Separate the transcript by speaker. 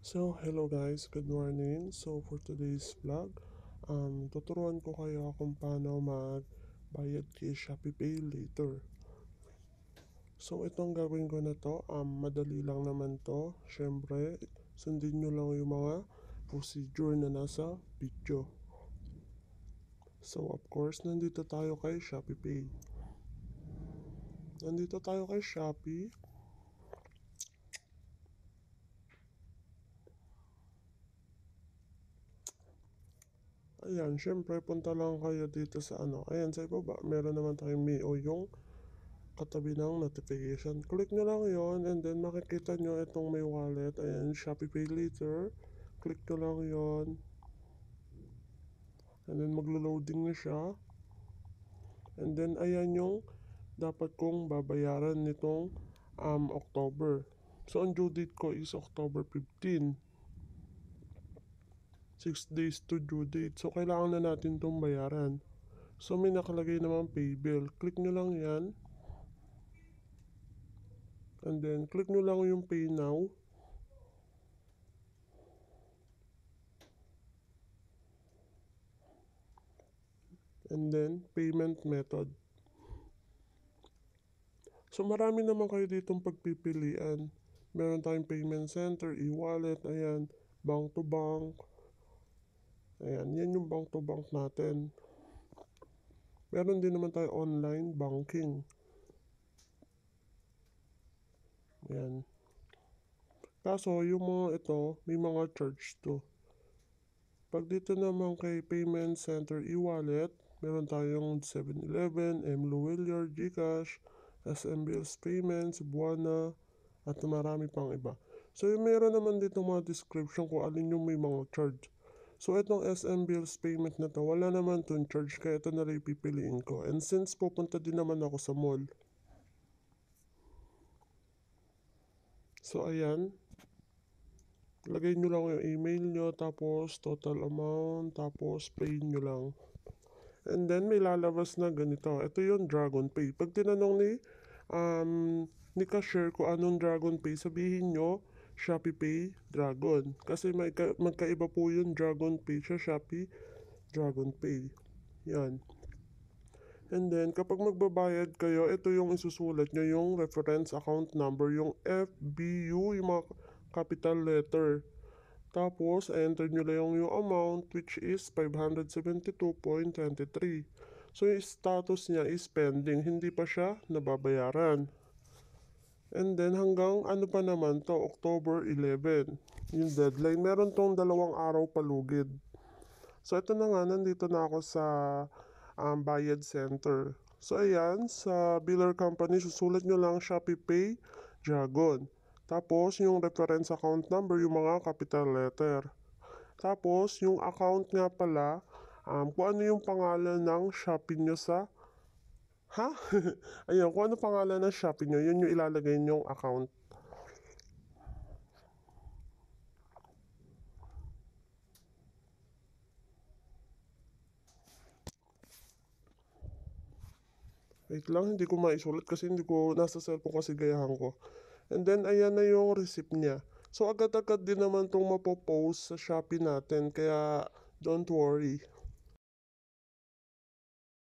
Speaker 1: So, hello guys, good morning. So, for today's vlog, tuturuan ko kayo kung paano magbayad kay Shopee Pay later. So, itong gagawin ko na to, madali lang naman to. Syempre, sundin nyo lang yung mga procedure na nasa video. So, of course, nandito tayo kay Shopee Pay. Nandito tayo kay Shopee. Ayan, syempre, punta lang kayo dito sa Ayan, sa ibaba, meron naman tayong Mio yung katabi ng notification. Click nyo lang yon and then makikita nyo itong may wallet. Ayan, Shopee Pay Later. Click nyo lang yon and then maglo-loading na siya. And then ayan yung dapat kong babayaran nitong October. So ang due date ko is October 15. 6 days to due date. So kailangan na natin itong bayaran. So may nakalagay naman pay bill. Click nyo lang yan. And then click nyo lang yung pay now. And then payment method. So marami naman kayo ditong pagpipilian. Meron tayong payment center, e-wallet, ayan, bank to bank. Ayan, yan yung bank to bank natin. Meron din naman tayo online banking. Ayan. Kaso yung mga ito, may mga charge to. Pag dito naman kay payment center, e-wallet, meron tayong 7-Eleven, M. GCash, SM Bills Payments, Buwana, at marami pang iba. So yung meron naman dito mga description kung alin yung may mga charge. So itong SM Bills Payment na to, wala naman itong charge kaya ito na rin pipiliin ko. And since pupunta din naman ako sa mall. So ayan, lagay nyo lang yung email nyo, tapos total amount, tapos pay nyo lang. And then may lalabas na ganito. Ito yung Dragon Pay. Pag tinanong ni cashier kung anong Dragon Pay, sabihin nyo Shopee Pay Dragon. Kasi magkaiba po yung Dragon Pay sa Shopee Dragon Pay. Yan. And then kapag magbabayad kayo, ito yung isusulat nyo yung reference account number, yung FBU, yung mga capital letter. Tapos, enter nyo lang yung amount which is 572.23. So, yung status niya is pending. Hindi pa siya nababayaran. And then, hanggang ano pa naman to, October 11. Yung deadline. Meron tong 2 araw palugid. So, ito na nga, nandito na ako sa bayad center. So, ayan, sa biller company, susulat nyo lang Shopee Pay Dragon. Tapos, yung reference account number, yung mga capital letter. Tapos, yung account nga pala, kung ano yung pangalan ng Shopee nyo sa... Ha? Ayun, kung ano pangalan ng Shopee nyo, yun yung ilalagay nyong account. Wait lang, hindi ko maisulat kasi hindi ko nasa cellphone kasi gayahan ko. And then, ayan na yung receipt niya. So, agad-agad din naman itong mapopost sa Shopee natin. Kaya, don't worry.